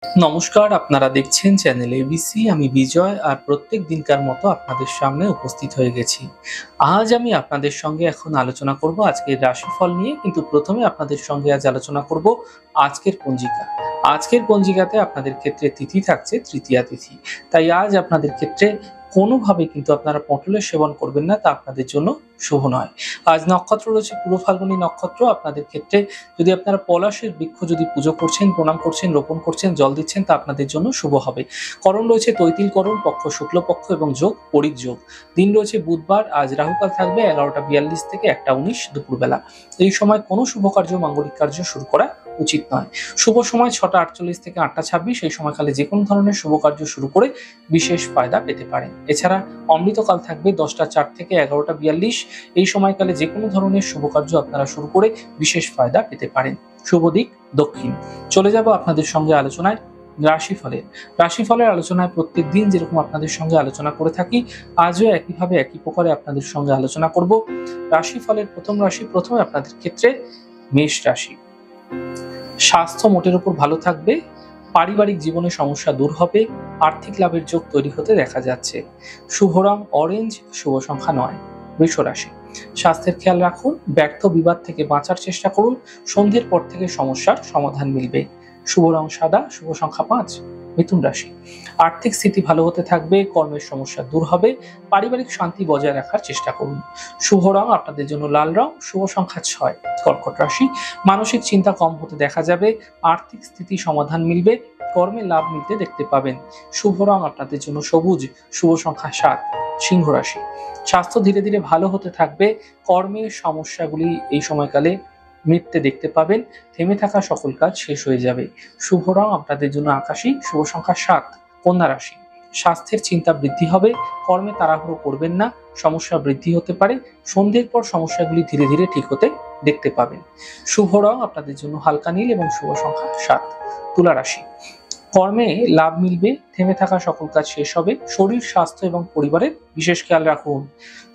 নমস্কার, আপনারা দেখছেন চ্যানেল এবিসি। আমি বিজয় আর প্রত্যেক দিনকার মতো আপনাদের সামনে উপস্থিত হয়ে গেছি। আজ আমি আপনাদের সঙ্গে এখন আলোচনা করব আজকের রাশিফল নিয়ে, কিন্তু প্রথমে আপনাদের সঙ্গে আজ আলোচনা করব আজকের পঞ্জিকা। আজকের পঞ্জিকাতে আপনাদের ক্ষেত্রে তিথি থাকছে তৃতীয়া তিথি। তাই আজ আপনাদের ক্ষেত্রে কোনোভাবে কিন্তু আপনারা পটলের সেবন করবেন না, তা আপনাদের জন্য শুভ নয়। আজ নক্ষত্র রয়েছে পূর্ব ফাল্গুনী নক্ষত্র। আপনাদের ক্ষেত্রে যদি আপনারা পলাশের বৃক্ষ যদি পুজো করছেন, প্রণাম করছেন, রোপণ করছেন, জল দিচ্ছেন, তা আপনাদের জন্য শুভ হবে। করণ রয়েছে তৈতিল করণ, পক্ষ শুক্লপক্ষ এবং যোগ পরিক যোগ। দিন রয়েছে বুধবার। আজ রাহুকাল থাকবে 11টা 42 থেকে 1টা 19 দুপুরবেলা। এই সময় কোনো শুভ কার্য, মাঙ্গলিক কার্য শুরু করা উচিত নয়। শুভ সময় 6টা 48 থেকে 8টা 26। এই সময়কালে যে কোনো ধরনের শুভ কার্য শুরু করে বিশেষ ফায়দা পেতে পারেন। এছাড়া অমৃতকাল থাকবে 10টা 4 থেকে 11টা 42। এই সময়কালে যে কোনো ধরনের শুভ কার্য আপনারা শুরু করে বিশেষ ফায়দা পেতে পারেন। শুভ দিক দক্ষিণ। চলে যাব আপনাদের সঙ্গে আলোচনায় রাশিফলের। রাশিফলের আলোচনায় প্রত্যেক দিন যেরকম আপনাদের সঙ্গে আলোচনা করে থাকি, আজও একইভাবে একই প্রকারে আপনাদের সঙ্গে আলোচনা করব। রাশিফলের প্রথম রাশি, প্রথমে আপনাদের ক্ষেত্রে মেষ রাশি। স্বাস্থ্য মোটের উপর ভালো থাকবে। পারিবারিক জীবনে সমস্যা দূর হবে। আর্থিক লাভের যোগ তৈরি হতে দেখা যাচ্ছে। শুভ রং অরেঞ্জ, শুভ সংখ্যা 9। বৃষ রাশি। স্বাস্থ্যের খেয়াল রাখুন। ব্যর্থ বিবাদ থেকে বাঁচার চেষ্টা করুন। সন্ধ্যের পর থেকে সমস্যার সমাধান মিলবে। শুভ রং সাদা, শুভ সংখ্যা 5। মিথুন রাশি। আর্থিক স্থিতি ভালো হতে থাকবে। কর্মের সমস্যা দূর হবে। পারিবারিক শান্তি বজায় রাখার চেষ্টা করুন। শুভ রং আপনাদের জন্য লাল রং, শুভ সংখ্যা 6। কর্কট রাশি। মানসিক চিন্তা কম হতে দেখা যাবে। আর্থিক স্থিতি সমাধান মিলবে। কর্মে লাভ মিলতে দেখতে পাবেন। শুভ রং আপনাদের জন্য সবুজ, শুভ সংখ্যা 7। সিংহ রাশি। স্বাস্থ্য ধীরে ধীরে ভালো হতে থাকবে। কর্মের সমস্যাগুলি এই সময়কালে মিটতে দেখতে পাবেন। থেমে থাকা সকল কাজ শেষ হয়ে যাবে। শুভ রং আপনাদের জন্য আকাশী, শুভ সংখ্যা 7। কন্যা রাশি। স্বাস্থ্যের চিন্তা বৃদ্ধি হবে। কর্মে তাড়াহুড়ো করবেন না, সমস্যা বৃদ্ধি হতে পারে। সন্ধ্যের পর সমস্যাগুলি ধীরে ধীরে ঠিক হতে দেখতে পাবেন। শুভ রং আপনাদের জন্য হালকা নীল এবং শুভ সংখ্যা 7। তুলা রাশি। কর্মে লাভ মিলবে। থেমে থাকা সকল কাজ শেষ হবে। শরীর স্বাস্থ্য এবং পরিবারের বিশেষ খেয়াল রাখুন।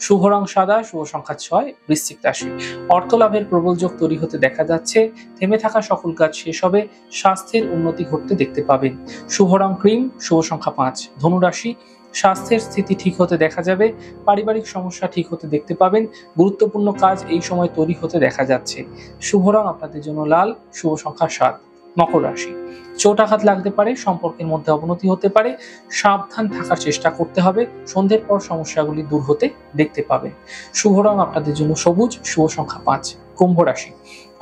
শুভ রং সাদা, শুভ সংখ্যা 6। বৃশ্চিক রাশি। অর্থ লাভের প্রবল যোগ তৈরি হতে দেখা যাচ্ছে। থেমে থাকা সকল কাজ শেষ হবে। স্বাস্থ্যের উন্নতি ঘটতে দেখতে পাবেন। শুভ রং ক্রিম, শুভ সংখ্যা 5। ধনু রাশি। স্বাস্থ্যের স্থিতি ঠিক হতে দেখা যাবে। পারিবারিক সমস্যা ঠিক হতে দেখতে পাবেন। গুরুত্বপূর্ণ কাজ এই সময় তৈরি হতে দেখা যাচ্ছে। শুভ রং আপনাদের জন্য লাল, শুভ সংখ্যা 7। মকর রাশি। চোট আঘাত লাগতে পারে। সম্পর্কের মধ্যে অবনতি হতে পারে। সাবধান থাকার চেষ্টা করতে হবে। সন্ধ্যের পর সমস্যাগুলি দূর হতে দেখতে পাবেন। শুভ রং আপনাদের জন্য সবুজ, শুভ সংখ্যা 5। কুম্ভ রাশি।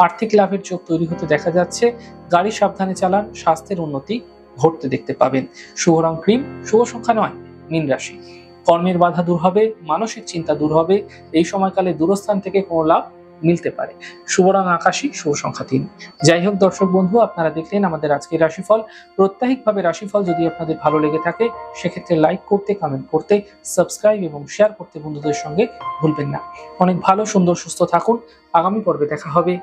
আর্থিক লাভের যোগ তৈরি হতে দেখা যাচ্ছে। গাড়ি সাবধানে চালান। স্বাস্থ্যের উন্নতি ঘটতে দেখতে পাবেন। শুভ রং ক্রিম, শুভ সংখ্যা 9। মীন রাশি। কর্মের বাধা দূর হবে। মানসিক চিন্তা দূর হবে। এই সময়কালে দূরস্থান থেকে কোনো লাভ মিলতে পারে। শুভ রং আকাশী, শুভ সংখ্যা 3। যাই হোক দর্শক বন্ধু, আপনারা দেখলেন আমাদের আজকের রাশিফল। প্রত্যাহিকভাবে রাশিফল যদি আপনাদের ভালো লেগে থাকে, সেক্ষেত্রে লাইক করতে, কমেন্ট করতে, সাবস্ক্রাইব এবং শেয়ার করতে বন্ধুদের সঙ্গে ভুলবেন না। অনেক ভালো, সুন্দর, সুস্থ থাকুন। আগামী পর্বে দেখা হবে।